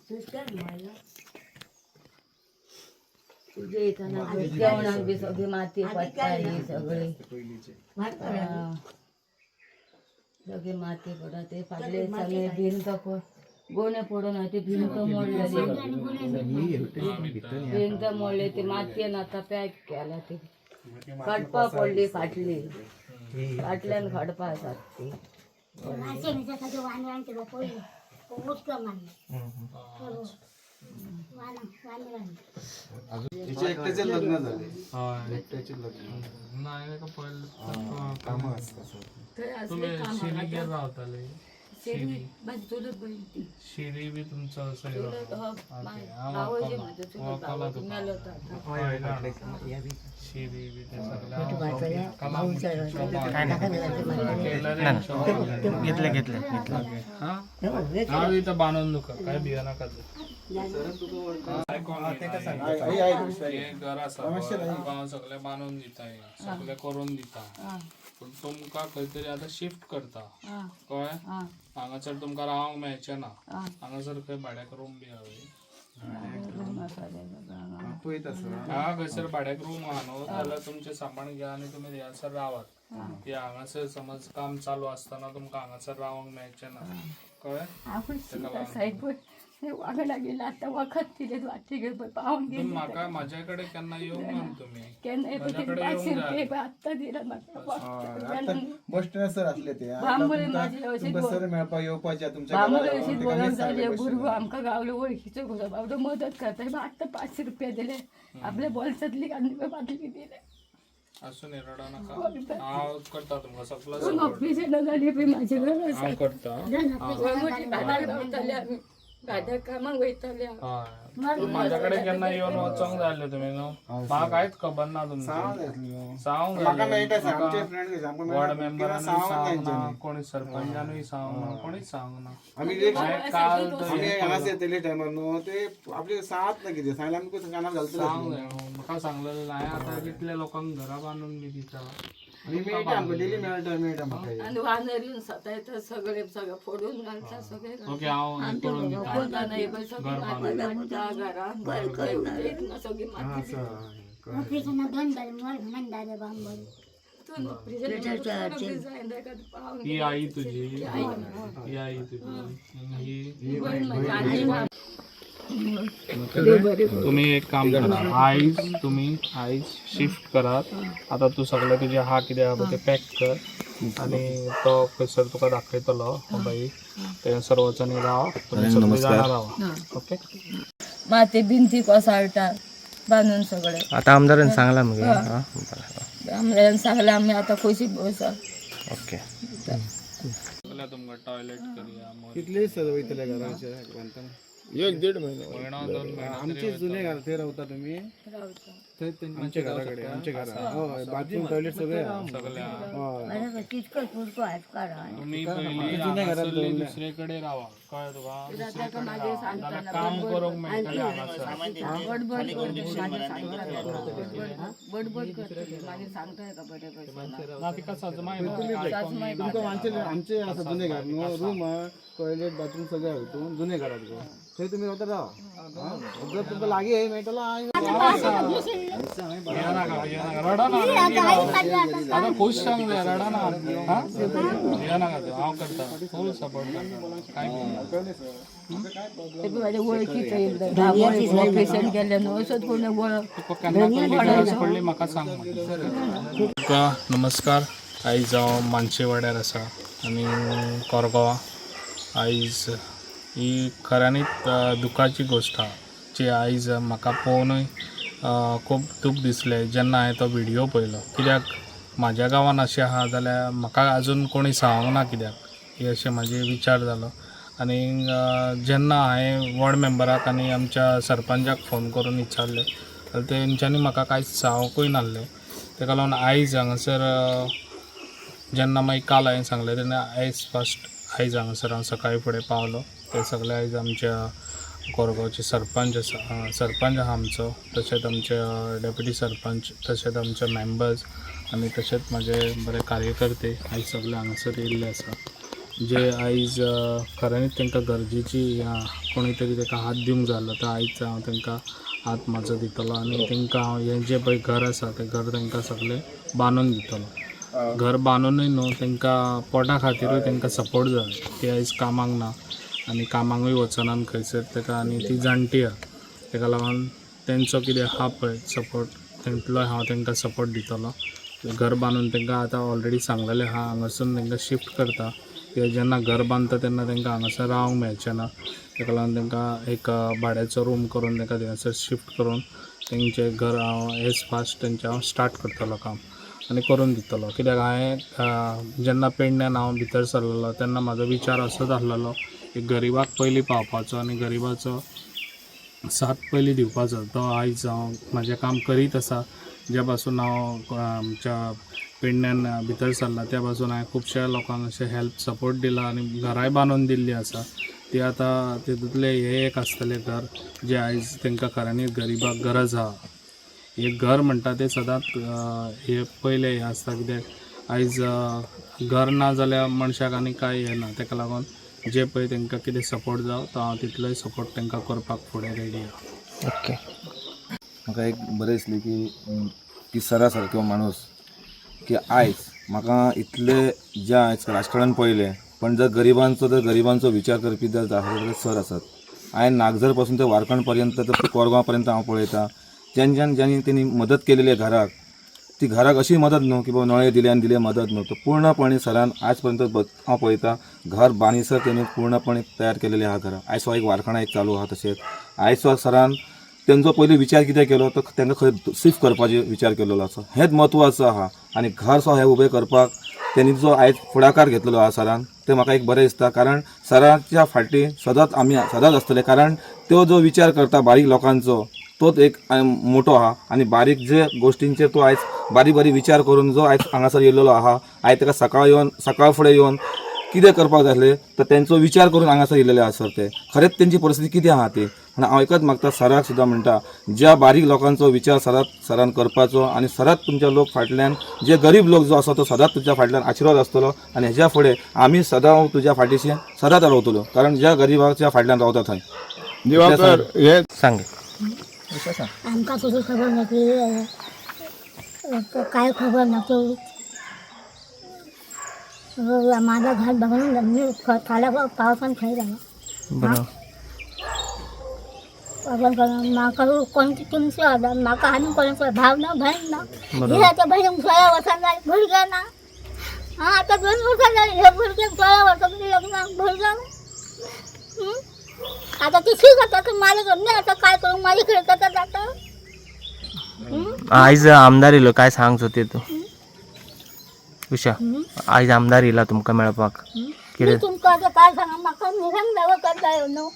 तुझे येताना जेवणात बी सगळी माती पडताली सगळी सगळी माती पडत ते फाटले सगळे भिंत गोणे पडून ते भिंत मोडलेली भिंत मोडले ते मातयेन आता पॅक केला ते खडपा पडली फाटली फाटल्यान खडपा आसात ती तिचे एकट्याचे लग्न झाले एकट्याचे लग्न नाही का पहिलं काम असतं तुम्ही शिरी राहताले शिरी बी तुमचं शिरी बी ते घेतले इथं बांधून दुखा काय बिया नका सगळे बांधून दिता सगळे करून दिता पण तुमका खंयतरी आता शिफ्ट करता कळ्ळें हांगासर तुमकां रावंक मेळचें ना हांगासर खंय भाड्याक रूम बी हवे खंयसर भाड्याक रूम आहा न्हू जाल्यार तुमचें सामान घ्या आनी तुमी ह्यासर रावात की हांगासर समज काम चालू आसतना तुमकां हांगासर रावंक मेळचें ना कळ्ळें वागडा गेला आता वखत दिले वाटते गे पाहून गेले म्हाका म्हाज्या कडेन केन्ना येवंक ना तुमी केन्ना 500 रुपये आत्ता दिला म्हाका बस स्टँड सर असले ते बांबोळे माझे अशीच सर मेळपाक येवपाचे तुमच्या बांबोळे अशीच बोलून जाले भुरगो आमकां गावलो वळखीचो घोडो बाबडो मदत करता आत्ता 500 रुपये दिले आपल्या बोल्सांतली काडून बाटली दिले असू न्ही रडा नाका हांव करता तुमकां सगळं ऑपरेशन झाली पळय म्हाजे घर हांव करता आमी गाड्या कामाक वयताले माझ्या कडेन केन्ना येवन वचोंक जाय आसलें तुमी न्हू म्हाका कांयच खबर ना तुमची सांगूंक वॉर्ड मेंबरांनी सांगूंक ना कोणी सरपंचानूय सांगूंक ना कोणीच सांगूंक ना काल हांगास येतले टायमार न्हू ते आपले सांगत ना कितें सांगल्यार आमी कसं कानार घालतले सांगूंक जाय न्हू म्हाका सांगलेलें हांवें आतां कितल्या लोकांक घरा बांदून बी दिता आनी मेळटा आमकां डेली मेळटा म्हाका आणि वानर येऊन सतायतात सगळे सगळं फोडून घालतात सगळे ओके हांव हे करून दिता पोता नाही पण सगळी माती घालता घरान सगळी माती ही आई तुझी ही आई तुझी ही तुम्ही एक काम करा आईज शिफ्ट करात आता तू सगळं तुझे हा कितें आहा ते पॅक कर आणि तो खंयसर तुका दाखयतलो बाई थंयसर वचून राव तुम्ही सगळीं जाणां रावा ओके माती भिंती कोसळटा बांधून सगळे आता आमदारान सांगला मगे आमल्यान सांगले आमी आता खोशी बसा ओके तुमकां टॉयलेट करूया कितले सर वयतले घराचे बांदतना 1-1.5 महिना 2 महिना आमचे जुने घर ते रावता तुम्ही आमच्या घराकडे आमच्या घरा बाथरूम टॉयलेट सगळे तुम्ही पहिली दुसरेकडे रावा कळ्ळें तुका काम करूंक मेळटलें ना तिका सजमाय तुमकां आमचे आसा जुने घर न्हू रूम टॉयलेट बाथरूम सगळे हातून जुने घरात गो थंय तुमी रावता रावा जर तुमकां लागीं हे मेळटलो रडा ना आता खुश सांग रडा ना ये नाका तूं हांव करता फूल सपोर्ट करता काय माझ्या ओळखीचं ऑपरेशन केलें न्हू असोच कोण वळख पडली म्हाका सांग तुका नमस्कार आयज हांव मानशे वाड्यार आसा आनी कोरगांव आयज ही खऱ्यांनीच दुखाची गोश्ट आहा जी आयज म्हाका पळोवनूय खूब दूख दिसलें जेन्ना हांवें तो व्हिडियो पळयलो कित्याक म्हाज्या गांवांत अशें आहा जाल्यार म्हाका आजून कोणी सांगूंक ना कित्याक हे अशें म्हाजे विचार जालो आनी जेन्ना हांवें वॉर्ड मेंबराक आनी आमच्या सरपंचाक फोन करून विचारलें जाल्यार तेंच्यांनी म्हाका कांयच सांगूंकूय नासलें तेका लागून आयज हांगासर जेन्ना मागीर काल हांवें सांगलें तेन्ना आयज हांगासर हांव सकाळी फुडें पावलो ते सगळे आयज आमच्या कोरगांवचे सरपंच आसा सरपंच आहा आमचो तशेंच आमचे डेप्युटी सरपंच तशेंच आमचे मेंबर्स आनी तशेंच म्हाजे बरे कार्यकर्ते आयज सगळे हांगासर येयल्ले आसा जे आयज खऱ्यांनीच तांकां गरजेची कोणी तरी ताका हात दिवंक जाय तर आयज हांव तांकां हात म्हाजो दितलो आनी तांकां हांव हें जें पळय घर आसा तें घर तांकां सगळें बांदून दितलो. घर बांदूनय न्हू तांकां पोटा खातीरूय तांकां सपोर्ट जाय. ती आयज कामाक ना आनी कामाकूय वचना खंयसर ताका आनी ती जाणटी आहा ताका लागून तेंचो कितें आहा पळय सपोर्ट तितलोय हांव तांकां सपोर्ट दितलो. घर बांदून तांकां आतां ऑलरेडी सांगलेलें आहा हांगासून तांकां शिफ्ट करता कित्याक जेन्ना घर बांदता तेन्ना तांकां हांगासर रावंक मेळचें ना. ताका लागून तांकां एक भाड्याचो रूम करून तांकां थंयसर शिफ्ट करून तेंचें घर हांव एज फास्ट तेंचें हांव स्टार्ट करतलो काम आनी करून दितलो. कित्याक हांवें जेन्ना पेडण्यान हांव भितर सरलेलो तेन्ना म्हाजो विचार असोच आसलेलो की गरीबाक पयलीं पावपाचो आनी गरीबाचो साथ पयलीं दिवपाचो. तो आयज हांव म्हाजें काम करीत आसा. ज्या पासून हांव आमच्या पेडण्यान भितर सरला त्या पासून हांवें खुबश्या लोकांक अशें हेल्प सपोर्ट दिला आनी घराय बांदून दिल्लीं आसा. ती आतां तितूंतलें हें एक आसतलें घर जें आयज तांकां खऱ्यांनीच गरीबाक गरज आहा. एक घर म्हणटा तें सदांच हे पयलें हें आसता कित्याक आयज घर ना जाल्यार मनशाक आनी कांय हें ना. ताका लागून जे पळय तांकां कितें सपोर्ट जावं तो हांव तितलोय सपोर्ट तांकां करपाक फुडें रेडी आहा. ओके. म्हाका एक बरें दिसलें की सरा सारको माणूस की आयज म्हाका इतले जे आयज राजकारण पळयलें पण जर गरिबांचो विचार करपी जर जाल्यार सर आसात. हांवें नागजर पासून ते वारकण पर्यंत तर कोरगांव पर्यंत हांव पळयतां ज्यांनी तेणी मदत केलेली आहे घराक ती घराक अशी मदत न्हू की बाबा नळे दिले आनी दिले मदत न्हू. तो पूर्णपणे सरान आज पर्यंत हांव पळयतां घर बांदिसर तेणी पूर्णपणे तयार केलेली आहा घरा. आयज एक वारकणा एक चालू आहा तशेंच आयज सरान तेंचो पयलीं विचार कितें केलो तो तांकां खंय शिफ्ट करपाचो विचार केलेलो आसा. हेंच म्हत्वाचो आहा आनी घर सो हें उबें करपाक तेणी जो आयज फुडाकार घेतलेलो आहा सरान तें म्हाका एक बरें दिसता. कारण सराच्या फाटीं सदांच आमी सदांच आसतले कारण तो जो विचार करता बारीक लोकांचो तोच एक मोठो आहा आनी बारीक जे गोश्टींचेर तो आयज बारीक विचार करून जो आयज हांगासर येयलेलो आहा आयज ताका सकाळ फुडें येवन कितें करपाक जाय आसलें तर तेंचो विचार करून हांगासर येयलेले आसा सर. ते खरेंच तेंची परिस्थिती कितें आहा ती आनी हांव एकच मागता सराक सुद्दां म्हणटा ज्या बारीक लोकांचो विचार सरान करपाचो आनी सदांच तुमच्या लोक फाटल्यान जे गरीब लोक जो आसा तो सदांच तुज्या फाटल्यान आशिर्वाद आसतलो आनी हेज्या फुडें आमी सदां तुज्या फाटीशी सदांच रावतलो कारण ज्या गरीबाच्या फाटल्यान रावता थंय. दिवाकर हे सांग. आमकां तुझी खबर नसली काय खबर नसतो. माझा घर बघून मी थोड्या पावसान खाई राहिला. बरं. म्हाका कोणती तुमची म्हाका आनी कोणाचो भाव ना बहीण ना. हे बहीण 16 वर्सां जाली भुरग्यां ना. आता 2 वर्सां जाली हे भुरग्याक 16 वर्सां लग्नाक भुरग्यां. आता ती ठीक आता तर माझ्या घर आता काय करू माझ्याकडे जाता जाता. आयज आमदार येयलो काय सांगचो ते तूं उशा. आयज आमदार येयला तुमकां मेळपाक मी कितें तुमकां आता काय सांगा म्हाका निरंग दावा करता येवनो.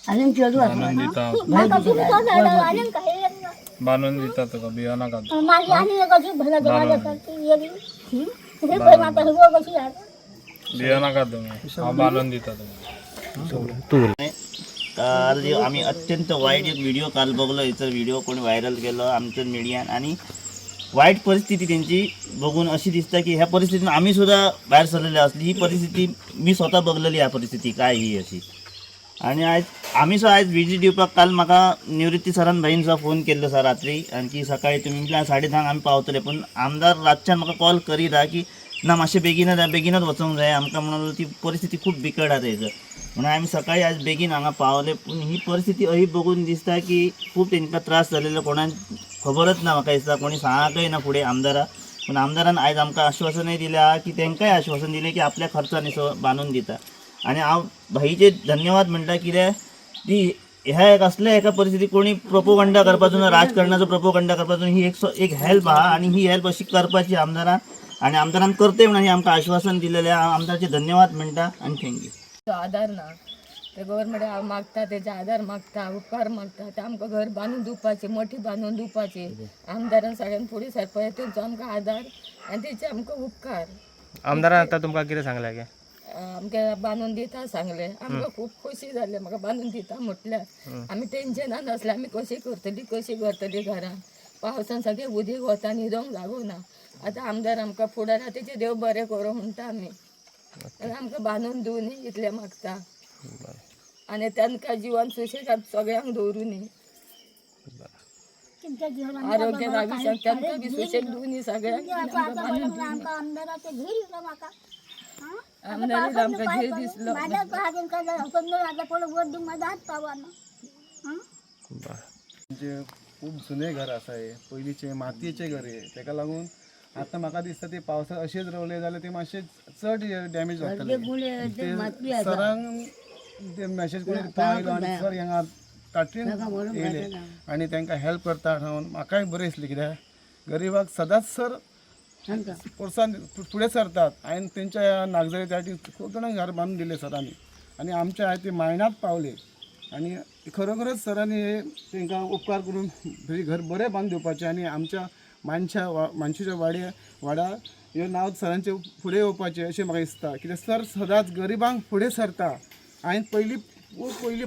आनी चेडू बांदून दिता म्हाका तुमकां धाडा आनी काय येना. बांदून दिता तुका बियो नाका. माझी आनी कशी भला जमाला करती येली. हे पळय म्हाका हिरवो कशी हाड. बियो नाका तुमी हांव बांदून दिता तुका. तूं काल आम्ही अत्यंत वाईट एक व्हिडिओ काल बघलो. याचा व्हिडिओ कोणी व्हायरल केलो आमच्या मीडियान आणि वाईट परिस्थिती त्यांची बघून अशी दिसता की ह्या परिस्थितीत आम्ही सुद्धा बाहेर सरलेले असली. ही परिस्थिती मी स्वतः बघलेली ह्या परिस्थिती काय ही अशी. आणि आज आम्ही सुद्धा आज विजिट दिवपाक काल म्हाका निवृत्ती सरान भाईन सुद्धा फोन केल्लो सर रात्री आणखी सकाळी तुम्ही म्हटल्यार 10:30 आम्ही पावतले पण आमदार रातच्यान म्हाका कॉल करीत की ना मातशें बेगीनच वचूंक जाय आमकां म्हणून ती परिस्थिती खूप बिकट आसा थंयसर. म्हणून आम्ही सकाळी आज बेगीन हांगा पावले पूण ही परिस्थिती अशी बघून दिसता की खूप तांकां त्रास जालेलो कोणाक खबरच ना. म्हाका दिसता कोणी सांगकय ना फुडें आमदाराक. पूण आमदारान आयज आमकां आश्वासनय दिलें की तांकांय आश्वासन दिलें की आपल्या खर्चानी बांदून दिता. आनी हांव भाईचे धन्यवाद म्हणटा कित्याक ती ह्या एक असल्या एका परिस्थितीत कोणी प्रोपोगंडा करपाचो ना राजकारणाचो प्रोपोगंडा करपाचो ही एक हेल्प आहा आनी ही हेल्प अशी करपाची आमदारान आनी आमदारान करते म्हणून आमकां आश्वासन दिलेलें हांव आमदाराचे धन्यवाद म्हणटा आनी थँक्यू. तो आधार ना ते गव्हर्मेंट मागता तेजे आधार मागता उपकार मागता ते आमकां घर बांदून दिवपाचे मोठी बांदून दिवपाचे. आमदारान सगळ्यान फुडें सरपंच तेंचो आमकां आधार आनी तेचे आमकां उपकार. आमदारान आतां तुमकां कितें सांगलें गे आमकां बांदून दिता सांगले. आमकां खूब खोशी जाली म्हाका बांदून दिता म्हटल्यार आमी टेन्शनान आसले आमी कशी करतली घरान. पावसान सगळें उदीक वता न्हिदोंक जागो ना. आतां आमदार आमकां फुडारा तेचे देव बरें करूं म्हणटा आमी. आनी आमकां बांदून दिवनी इतलें मागता आनी तांकां जिवन सुशेगाद सगळ्यांक दवरुनी तुमच्या जीवनात आरोग्यात आयुश्यात तांकां बी सुशेग दिवनी सगळ्यांक आमकां आमदाराचें घर दिसलो म्हाका आमदारीत आमकां धीर दिसलो माझ्या हातीन आता पळय वोट दिवंक माझा हात पावना म्हणजे खूप जुने घर आसा हे पयलींचे मातयेचे घर हे ताका लागून आतां म्हाका दिसता ते पावसात अशेंच रवले जाल्यार ते मातशे चड डॅमेज जातले ते सरांक ते मॅसेज करून पावयलो आनी सर हांगा तातडीन येयले आनी तांकां हेल्प करता म्हणून म्हाकाय बरें दिसलें कित्याक गरिबाक सदांच सर प्रोत्साहन फुडें सरतात हांवें तेंच्या नागजरे त्या वाटेन खूब जाणांक घर बांदून दिले सरांनी आनी आमच्या आयज ते मायनात पावले आनी खरोखरच सरांनी हे तांकां उपकार करून घर बरें बांदून दिवपाचें आनी आमच्या मानशेच्या वाड्या ह्यो नांव सरांचे फुडें येवपाचें अशें म्हाका दिसता कित्याक सर सदांच गरिबांक फुडें सरता हांवें पयलीं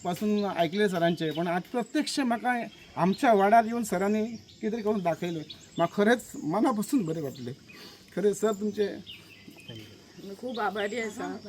पासून आयकलें सरांचें पण आज प्रत्यक्ष म्हाका आमच्या वाड्यार येवन सरांनी कितें तरी करून दाखयलें म्हाका खरेंच मना पासून बरें वाटलें खरें सर तुमचे खूब आभारी आसा